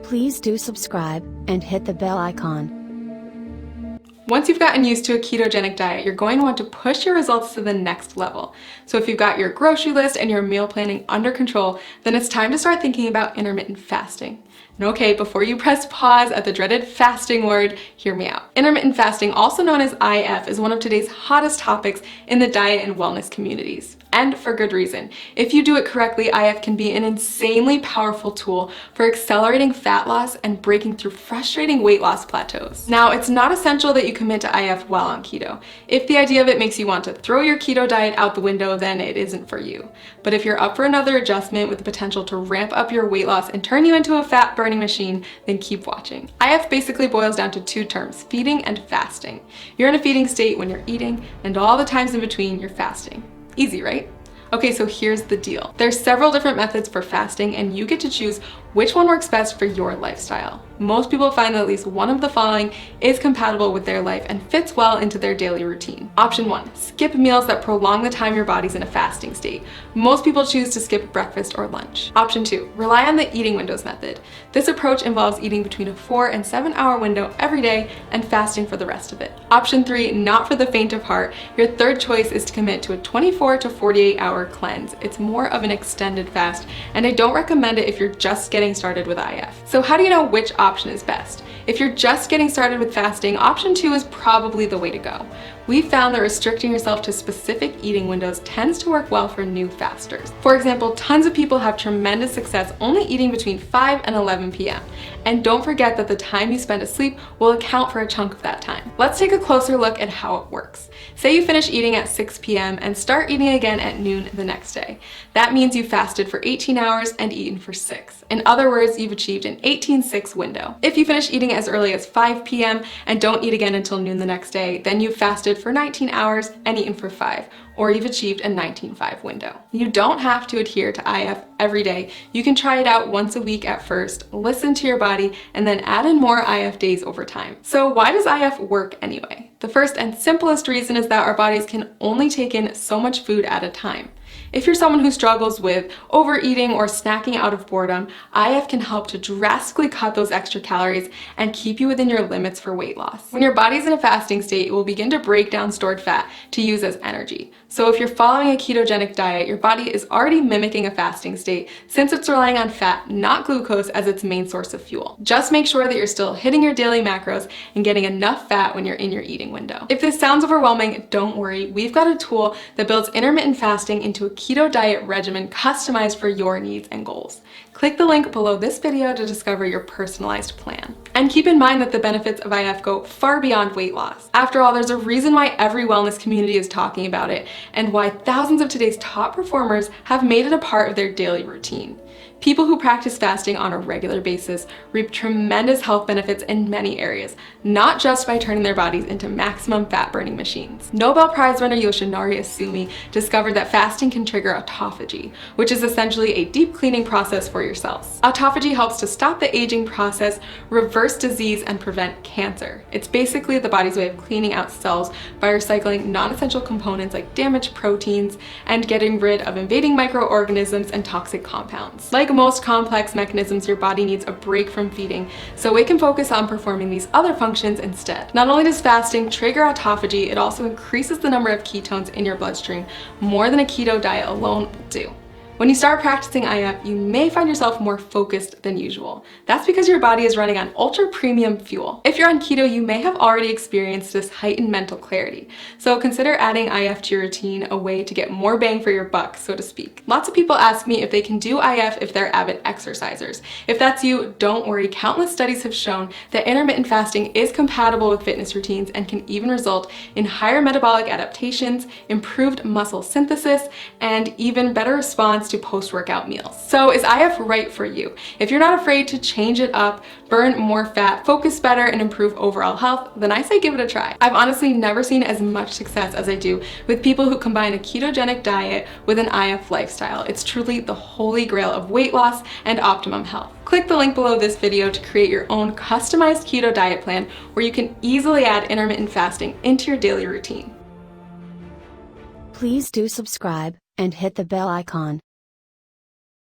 Please do subscribe and hit the bell icon. Once you've gotten used to a ketogenic diet, you're going to want to push your results to the next level. So if you've got your grocery list and your meal planning under control, then it's time to start thinking about intermittent fasting. And okay, before you press pause at the dreaded fasting word, hear me out. Intermittent fasting, also known as IF, is one of today's hottest topics in the diet and wellness communities. And for good reason. If you do it correctly, IF can be an insanely powerful tool for accelerating fat loss and breaking through frustrating weight loss plateaus. Now, it's not essential that you commit to IF while on keto. If the idea of it makes you want to throw your keto diet out the window, then it isn't for you. But if you're up for another adjustment with the potential to ramp up your weight loss and turn you into a fat burning machine, then keep watching. IF basically boils down to two terms: feeding and fasting. You're in a feeding state when you're eating, and all the times in between you're fasting. Easy, right? Okay, so here's the deal. There's several different methods for fasting, and you get to choose which one works best for your lifestyle. Most people find that at least one of the following is compatible with their life and fits well into their daily routine. Option 1, skip meals that prolong the time your body's in a fasting state. Most people choose to skip breakfast or lunch. Option 2, rely on the eating windows method. This approach involves eating between a 4 and 7 hour window every day and fasting for the rest of it. Option 3, not for the faint of heart. Your third choice is to commit to a 24 to 48 hour cleanse. It's more of an extended fast, and I don't recommend it if you're just getting started with IF. So how do you know which option is best? If you're just getting started with fasting, option 2 is probably the way to go. We found that restricting yourself to specific eating windows tends to work well for new fasters. For example, tons of people have tremendous success only eating between 5 and 11 p.m. And don't forget that the time you spend asleep will account for a chunk of that time. Let's take a closer look at how it works. Say you finish eating at 6 p.m. and start eating again at noon the next day. That means you fasted for 18 hours and eaten for 6. In other words, you've achieved an 18-6 window. If you finish eating as early as 5 p.m. and don't eat again until noon the next day, then you've fasted for 19 hours and eaten for 5, or you've achieved a 19-5 window. You don't have to adhere to IF every day. You can try it out once a week at first, listen to your body, and then add in more IF days over time. So why does IF work anyway? The first and simplest reason is that our bodies can only take in so much food at a time. If you're someone who struggles with overeating or snacking out of boredom, IF can help to drastically cut those extra calories and keep you within your limits for weight loss. When your body's in a fasting state, it will begin to break down stored fat to use as energy. So if you're following a ketogenic diet, your body is already mimicking a fasting state since it's relying on fat, not glucose, as its main source of fuel. Just make sure that you're still hitting your daily macros and getting enough fat when you're in your eating window. If this sounds overwhelming, don't worry. We've got a tool that builds intermittent fasting into a keto diet regimen customized for your needs and goals. Click the link below this video to discover your personalized plan. And keep in mind that the benefits of IF go far beyond weight loss. After all, there's a reason why every wellness community is talking about it, and why thousands of today's top performers have made it a part of their daily routine. People who practice fasting on a regular basis reap tremendous health benefits in many areas, not just by turning their bodies into maximum fat-burning machines. Nobel Prize winner Yoshinari Asumi discovered that fasting can trigger autophagy, which is essentially a deep cleaning process for your cells. Autophagy helps to stop the aging process, reverse disease, and prevent cancer. It's basically the body's way of cleaning out cells by recycling non-essential components like damaged proteins and getting rid of invading microorganisms and toxic compounds. Like most complex mechanisms, your body needs a break from feeding, so it can focus on performing these other functions instead. Not only does fasting trigger autophagy, it also increases the number of ketones in your bloodstream more than a keto diet alone will do. When you start practicing IF, you may find yourself more focused than usual. That's because your body is running on ultra premium fuel. If you're on keto, you may have already experienced this heightened mental clarity. So consider adding IF to your routine, a way to get more bang for your buck, so to speak. Lots of people ask me if they can do IF if they're avid exercisers. If that's you, don't worry. Countless studies have shown that intermittent fasting is compatible with fitness routines and can even result in higher metabolic adaptations, improved muscle synthesis, and even better response to post-workout meals. So is IF right for you? If you're not afraid to change it up, burn more fat, focus better, and improve overall health, then I say give it a try. I've honestly never seen as much success as I do with people who combine a ketogenic diet with an IF lifestyle. It's truly the holy grail of weight loss and optimum health. Click the link below this video to create your own customized keto diet plan where you can easily add intermittent fasting into your daily routine. Please do subscribe and hit the bell icon.